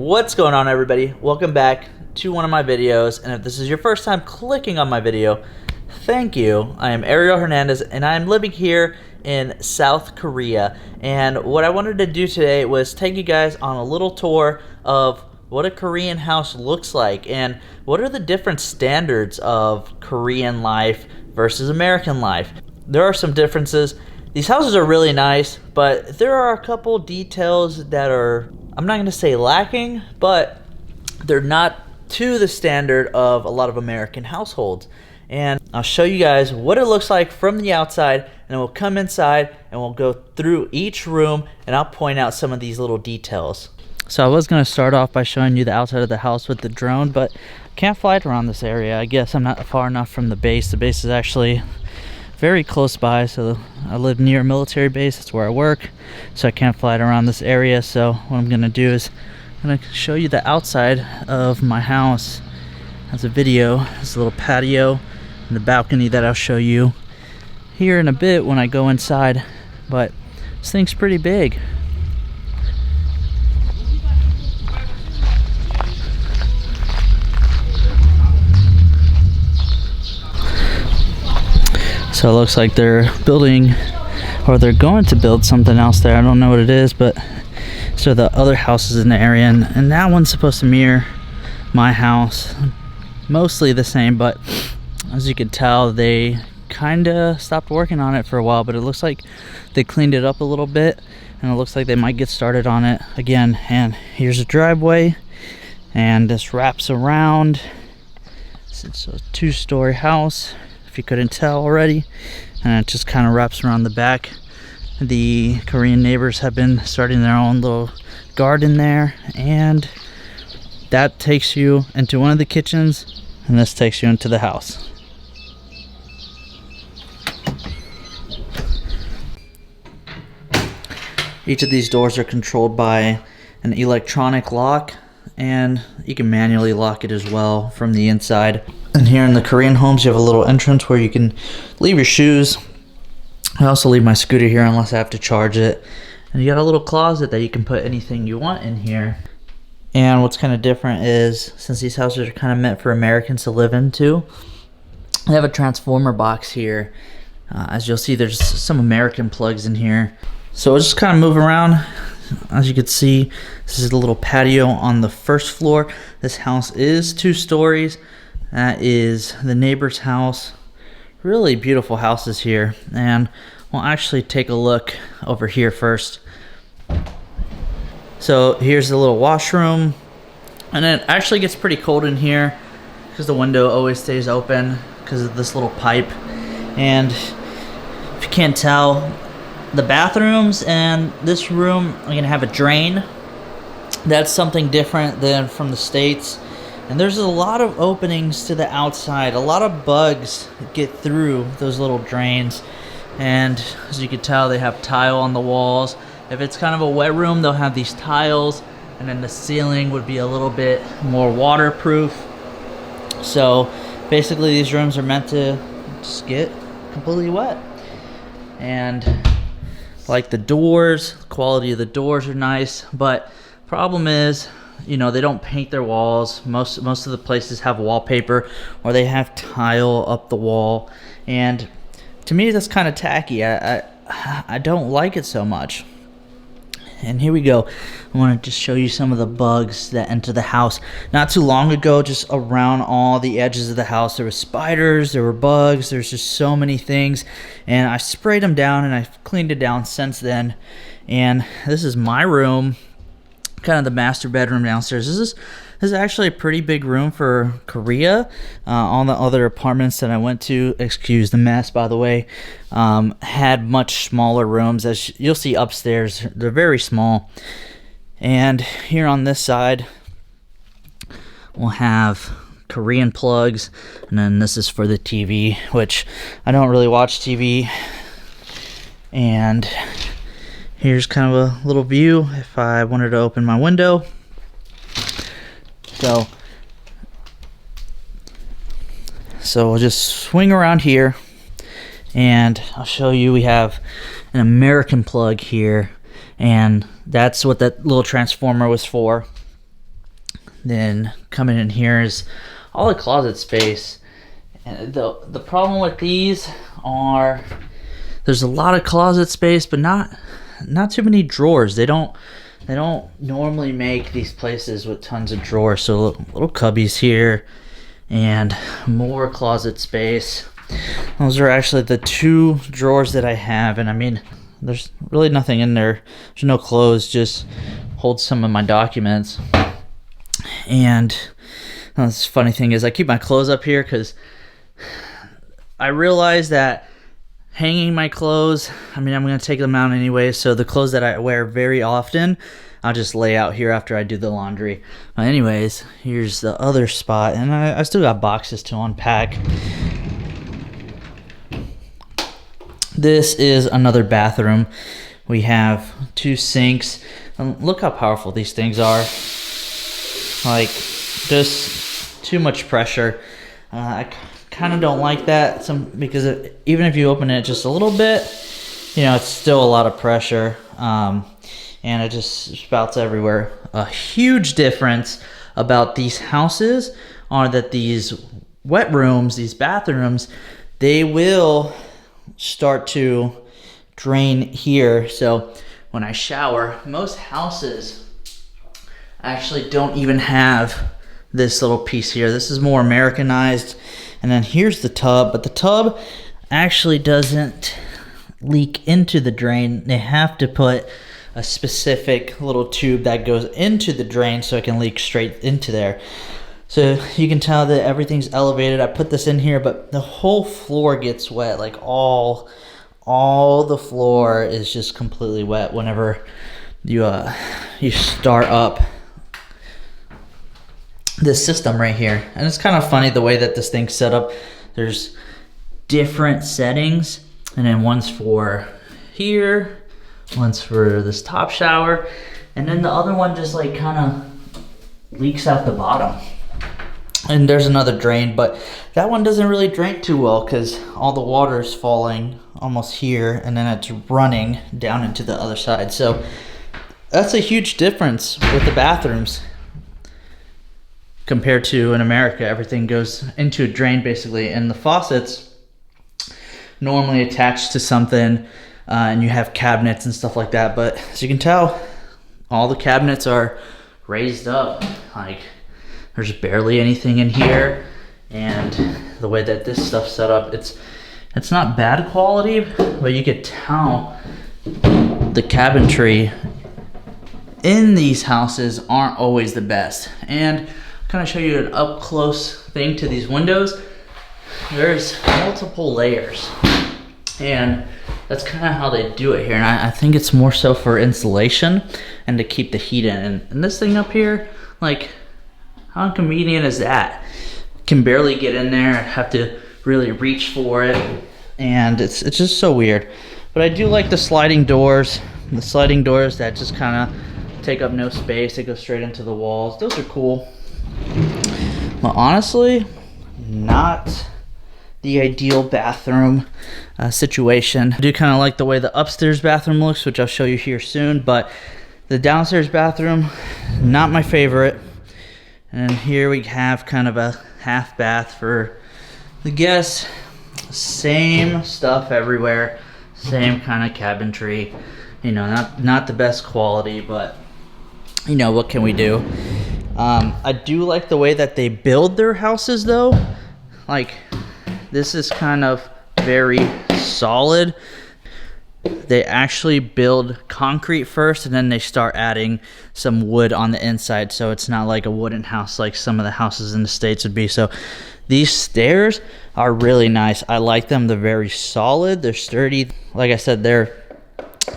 What's going on, everybody? Welcome back to one of my videos, and if this is your first time clicking on my video, thank you. I am Ariel Hernandez, and I am living here in South Korea, and what I wanted to do today was take you guys on a little tour of what a Korean house looks like and what are the different standards of Korean life versus American life. There are some differences. These houses are really nice, but there are a couple details that are, I'm not going to say lacking, but they're not to the standard of a lot of American households. And I'll show you guys what it looks like from the outside, and we'll come inside and we'll go through each room and I'll point out some of these little details. So I was going to start off by showing you the outside of the house with the drone, but I can't fly it around this area. I guess I'm not far enough from the base. The base is actually very close by, so I live near a military base. That's where I work, so I can't fly it around this area. So what I'm gonna do is I'm gonna show you the outside of my house as a video. This little patio and the balcony that I'll show you here in a bit when I go inside, but this thing's pretty big. So it looks like they're building, or they're going to build something else there. I don't know what it is, but so the other houses in the area, and that one's supposed to mirror my house. Mostly the same, but as you can tell, they kind of stopped working on it for a while, but it looks like they cleaned it up a little bit, and it looks like they might get started on it again. And here's a driveway, and this wraps around. It's a two-story house, if you couldn't tell already, and it just kind of wraps around the back. The Korean neighbors have been starting their own little garden there, and that takes you into one of the kitchens, and this takes you into the house. Each of these doors are controlled by an electronic lock, and you can manually lock it as well from the inside. And here in the Korean homes, you have a little entrance where you can leave your shoes. I also leave my scooter here unless I have to charge it. And you got a little closet that you can put anything you want in here. And what's kind of different is, since these houses are kind of meant for Americans to live into, they have a transformer box here. As you'll see, there's some American plugs in here. So we'll just kind of move around. As you can see, this is a little patio on the first floor. This house is 2 stories. That is the neighbor's house. Really beautiful houses here. And we'll actually take a look over here first. So here's the little washroom. And it actually gets pretty cold in here because the window always stays open because of this little pipe. And if you can't tell, the bathrooms and this room are going to have a drain. That's something different than from the States. And there's a lot of openings to the outside. A lot of bugs get through those little drains. And as you can tell, they have tile on the walls. If it's kind of a wet room, they'll have these tiles. And then the ceiling would be a little bit more waterproof. So basically these rooms are meant to just get completely wet. And like the doors, the quality of the doors are nice. But problem is, you know, they don't paint their walls. Most of the places have wallpaper, or they have tile up the wall, and to me that's kind of tacky. I don't like it so much. And here we go. I want to just show you some of the bugs that enter the house. Not too long ago, just around all the edges of the house, there were spiders, there were bugs, there's just so many things, and I sprayed them down, and I've cleaned it down since then. And this is my room, kind of the master bedroom downstairs. This is actually a pretty big room for Korea. All the other apartments that I went to, excuse the mess by the way, had much smaller rooms. As you'll see upstairs, they're very small. And here on this side, we'll have Korean plugs, and then this is for the TV, which I don't really watch TV. And here's kind of a little view if I wanted to open my window. So we'll just swing around here, and I'll show you. We have an American plug here, and that's what that little transformer was for. Then coming in here is all the closet space. And the problem with these are there's a lot of closet space, but not too many drawers. They don't normally make these places with tons of drawers. So little cubbies here and more closet space. Those are actually the 2 drawers that I have, and I mean, there's really nothing in there. There's no clothes, just hold some of my documents. And the funny thing is I keep my clothes up here because I realize that hanging my clothes, I mean, I'm going to take them out anyway, so the clothes that I wear very often, I'll just lay out here after I do the laundry. Anyways, here's the other spot, and I still got boxes to unpack. This is another bathroom. We have 2 sinks. And look how powerful these things are. Like, just too much pressure. I kind of don't like that because even if you open it just a little bit, it's still a lot of pressure, and it just spouts everywhere. A huge difference about these houses are that these wet rooms, these bathrooms, they will start to drain here. So when I shower, most houses actually don't even have this little piece here. This is more Americanized. And then here's the tub, but the tub actually doesn't leak into the drain. They have to put a specific little tube that goes into the drain so it can leak straight into there. So you can tell that everything's elevated. I put this in here, but the whole floor gets wet. Like all the floor is just completely wet whenever you start up this system right here. And it's kind of funny the way that this thing's set up. There's different settings, and then one's for here, one's for this top shower, and then the other one just like kind of leaks out the bottom. And there's another drain, but that one doesn't really drain too well because all the water is falling almost here, and then it's running down into the other side. So that's a huge difference with the bathrooms compared to in America. Everything goes into a drain basically, and the faucets normally attached to something, and you have cabinets and stuff like that. But as you can tell, all the cabinets are raised up. Like, there's barely anything in here, and the way that this stuff's set up, it's not bad quality, but you could tell the cabinetry in these houses aren't always the best. And kind of show you an up close thing to these windows. There's multiple layers, and that's kind of how they do it here. And I think it's more so for insulation and to keep the heat in. And this thing up here, like, how inconvenient is that? Can barely get in there. I have to really reach for it, and it's just so weird. But I do like the sliding doors. The sliding doors that just kind of take up no space. They go straight into the walls. Those are cool. But honestly, not the ideal bathroom situation. I do kind of like the way the upstairs bathroom looks, which I'll show you here soon, but the downstairs bathroom, not my favorite. And here we have kind of a half bath for the guests. Same stuff everywhere, same kind of cabinetry. Not the best quality, but what can we do? I do like the way that they build their houses though. Like, this is kind of very solid. They actually build concrete first, and then they start adding some wood on the inside, so it's not like a wooden house like some of the houses in the States would be. So these stairs are really nice. I like them. They're very solid. They're sturdy. Like I said, they're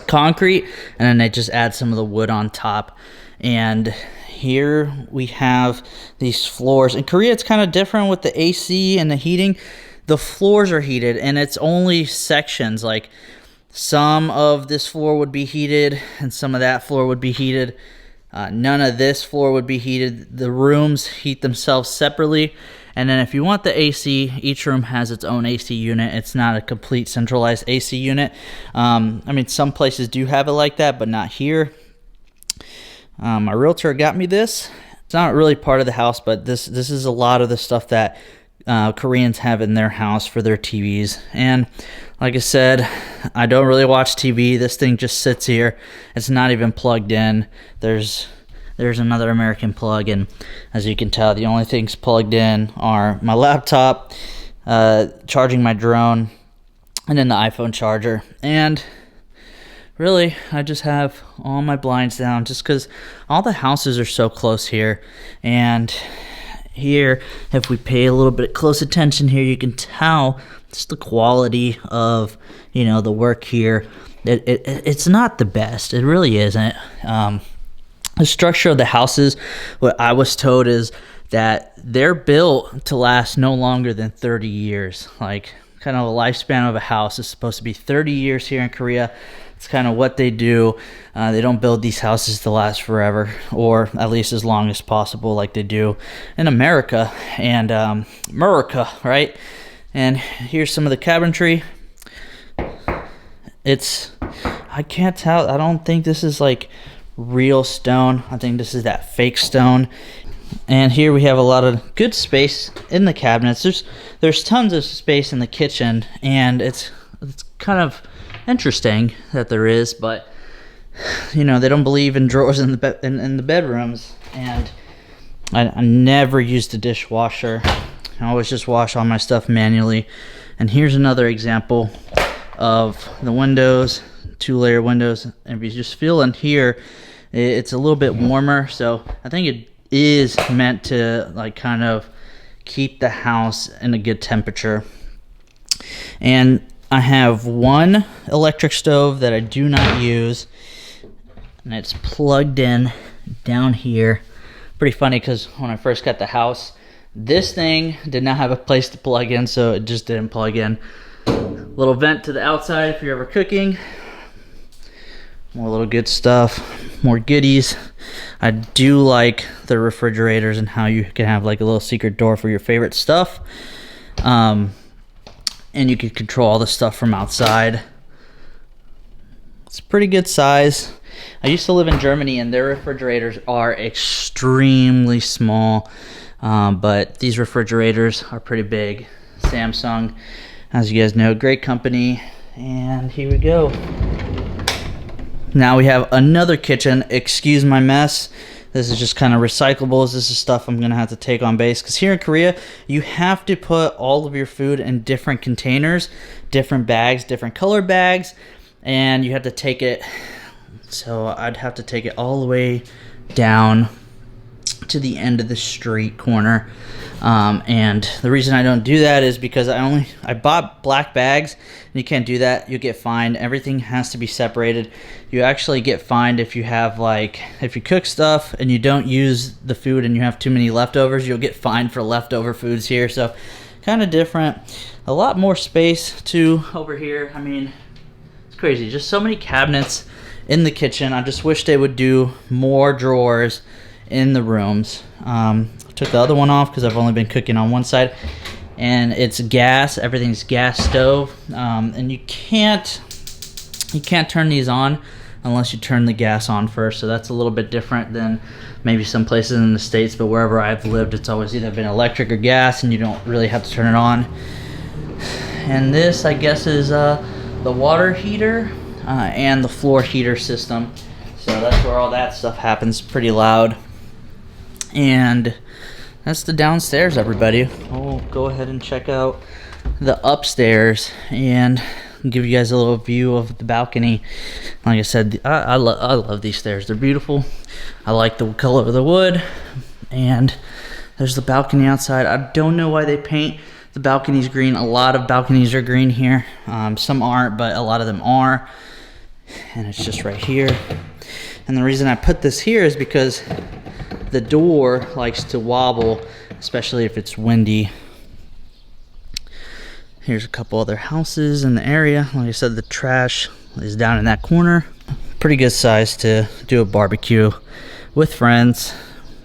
concrete, and then they just add some of the wood on top. And here we have these floors. In Korea, it's kind of different with the AC and the heating. The floors are heated, and it's only sections. Like, some of this floor would be heated, and some of that floor would be heated. None of this floor would be heated. The rooms heat themselves separately. And then if you want the AC, each room has its own AC unit. It's not a complete centralized AC unit. I mean, some places do have it like that, but not here. My realtor got me this, It's not really part of the house, but this is a lot of the stuff that Koreans have in their house for their TVs. And like I said, I don't really watch TV. This thing just sits here. It's not even plugged in. There's another American plug, and as you can tell, the only things plugged in are my laptop, charging my drone, and then the iPhone charger. And really, I just have all my blinds down just because all the houses are so close here. And here, if we pay a little bit close attention here, you can tell just the quality of, the work here. It's not the best. It really isn't. The structure of the houses, what I was told is that they're built to last no longer than 30 years. Like, kind of a lifespan of a house is supposed to be 30 years here in Korea. It's kind of what they do. They don't build these houses to last forever, or at least as long as possible, like they do in America and America, right? And here's some of the cabinetry. I can't tell. I don't think this is like real stone. I think this is that fake stone. And here we have a lot of good space in the cabinets. There's tons of space in the kitchen, and it's kind of interesting that there is, but they don't believe in drawers in the bedrooms. And I never used a dishwasher. I always just wash all my stuff manually. And here's another example of the windows, 2-layer windows. And if you just feel in here, it's a little bit warmer, so I think it is meant to like kind of keep the house in a good temperature. And I have one electric stove that I do not use, and it's plugged in down here. Pretty funny, because when I first got the house, this thing did not have a place to plug in, so it just didn't plug in. Little vent to the outside if you're ever cooking. More little good stuff, more goodies. I do like the refrigerators and how you can have like a little secret door for your favorite stuff. And you can control all the stuff from outside. It's a pretty good size. I used to live in Germany, and their refrigerators are extremely small. But these refrigerators are pretty big. Samsung, as you guys know, great company. And here we go. Now we have another kitchen. Excuse my mess. This is just kind of recyclables. This is stuff I'm going to have to take on base, because here in Korea, you have to put all of your food in different containers, different bags, different color bags, and you have to take it. So I'd have to take it all the way down to the end of the street corner. And the reason I don't do that is because I bought black bags, and you can't do that. You get fined. Everything has to be separated. You actually get fined if you have if you cook stuff and you don't use the food and you have too many leftovers, you'll get fined for leftover foods here. So kind of different. A lot more space too over here. I mean, it's crazy. Just so many cabinets in the kitchen. I just wish they would do more drawers in the rooms. Took the other one off because I've only been cooking on one side, and it's gas. Everything's gas stove, and you can't turn these on unless you turn the gas on first. So that's a little bit different than maybe some places in the States, but wherever I've lived, it's always either been electric or gas, and you don't really have to turn it on. And this, I guess, is the water heater and the floor heater system. So that's where all that stuff happens. Pretty loud. And that's the downstairs, everybody. I'll go ahead and check out the upstairs and give you guys a little view of the balcony. Like I said, I love these stairs. They're beautiful. I like the color of the wood. And there's the balcony outside. I don't know why they paint the balconies green. A lot of balconies are green here. Some aren't, but a lot of them are. And it's just right here. And the reason I put this here is because the door likes to wobble, especially if it's windy. Here's a couple other houses in the area. Like I said, the trash is down in that corner. Pretty good size to do a barbecue with friends,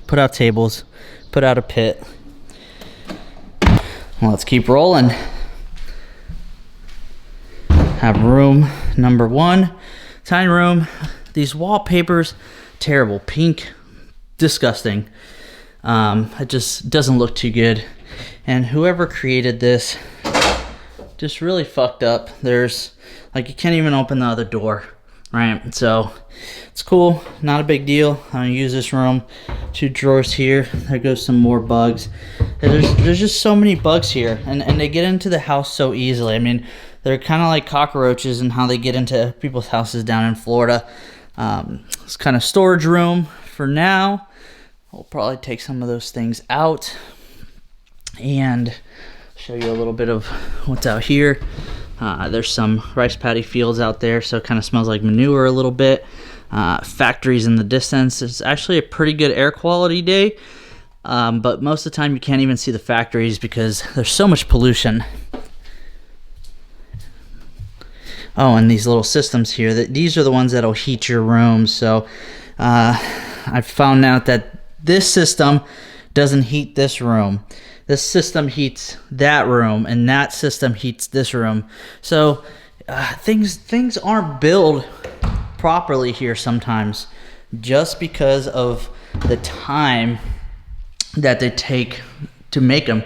put out tables, put out a pit. Well, let's keep rolling. Have room number 1, tiny room. These wallpapers, terrible, pink, disgusting. It just doesn't look too good. And whoever created this just really fucked up. There's, like, you can't even open the other door, right? So it's cool, not a big deal. I'm gonna use this room. 2 drawers here. There goes some more bugs. There's just so many bugs here, and they get into the house so easily. I mean, they're kind of like cockroaches in how they get into people's houses down in Florida. It's kind of storage room for now. We'll probably take some of those things out and show you a little bit of what's out here. There's some rice paddy fields out there, so it kind of smells like manure a little bit. Factories in the distance. It's actually a pretty good air quality day, but most of the time you can't even see the factories because there's so much pollution. Oh, and these little systems here, these are the ones that'll heat your room. So I found out that this system doesn't heat this room. This system heats that room, and that system heats this room. So things aren't built properly here sometimes, just because of the time that they take to make them.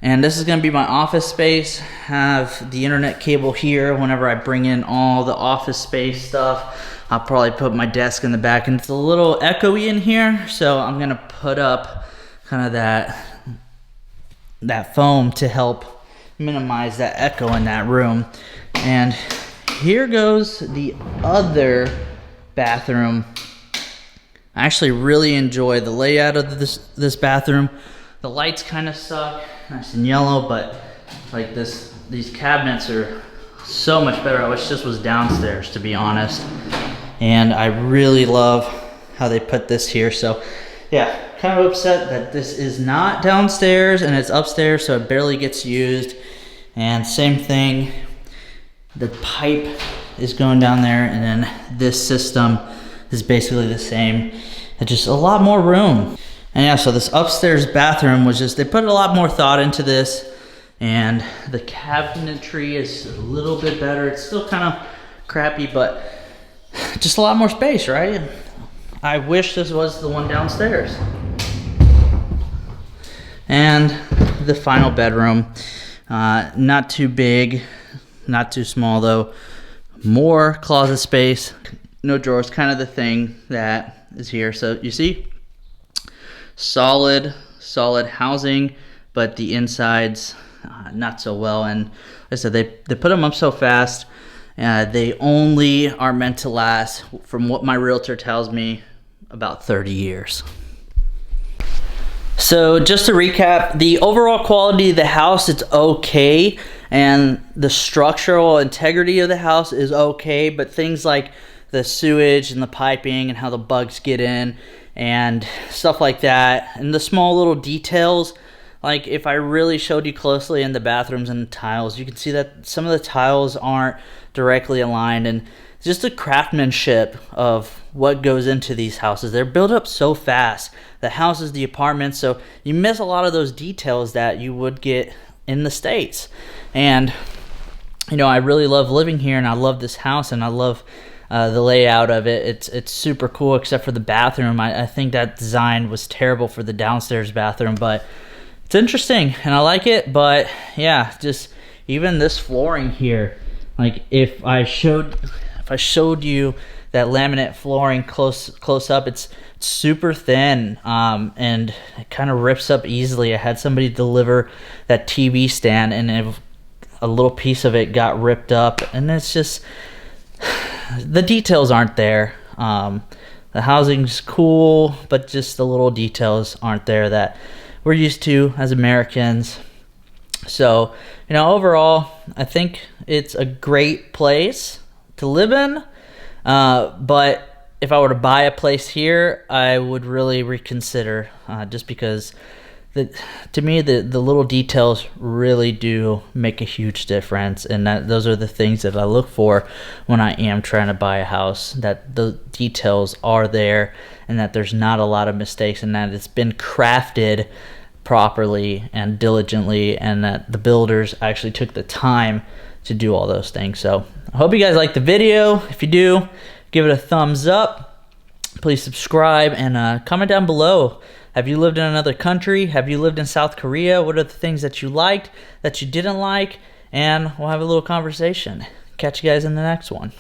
And this is going to be my office space. Have the internet cable here. Whenever I bring in all the office space stuff, I'll probably put my desk in the back, and it's a little echoey in here, so I'm going to put up kind of that foam to help minimize that echo in that room. And here goes the other bathroom. I actually really enjoy the layout of this bathroom. The lights kind of suck, nice and yellow, but like these cabinets are so much better. I wish this was downstairs, to be honest. And I really love how they put this here. So yeah, kind of upset that this is not downstairs and it's upstairs, so it barely gets used. And same thing, the pipe is going down there, and then this system is basically the same. It's just a lot more room. And yeah, so this upstairs bathroom was just, they put a lot more thought into this, and the cabinetry is a little bit better. It's still kind of crappy, but just a lot more space, right? I wish this was the one downstairs. And the final bedroom, not too big, not too small though. More closet space, no drawers, kind of the thing that is here. So you see, solid housing, but the insides not so well. And like I said, they put them up so fast. They only are meant to last, from what my realtor tells me, about 30 years. So just to recap, the overall quality of the house, it's okay, and the structural integrity of the house is okay, but things like the sewage and the piping and how the bugs get in and stuff like that, and the small little details, like if I really showed you closely in the bathrooms and the tiles, you can see that some of the tiles aren't directly aligned, and just the craftsmanship of what goes into these houses. They're built up so fast, the houses, the apartments, so you miss a lot of those details that you would get in the States. And you know, I really love living here, and I love this house, and I love the layout of it. It's super cool, except for the bathroom. I think that design was terrible for the downstairs bathroom, but it's interesting and I like it. But yeah, just even this flooring here, like if I showed you that laminate flooring close up, it's super thin, and it kind of rips up easily. I had somebody deliver that TV stand, and a little piece of it got ripped up, and it's just, the details aren't there. The housing's cool, but just the little details aren't there that we're used to as Americans. So, you know, overall, I think it's a great place to live in. But if I were to buy a place here, I would really reconsider, just because to me the little details really do make a huge difference, and those are the things that I look for when I am trying to buy a house, that the details are there and that there's not a lot of mistakes, and that it's been crafted properly and diligently, and that the builders actually took the time to do all those things. So I hope you guys like the video. If you do, give it a thumbs up. Please subscribe and comment down below. Have you lived in another country? Have you lived in South Korea? What are the things that you liked, that you didn't like? And we'll have a little conversation. Catch you guys in the next one.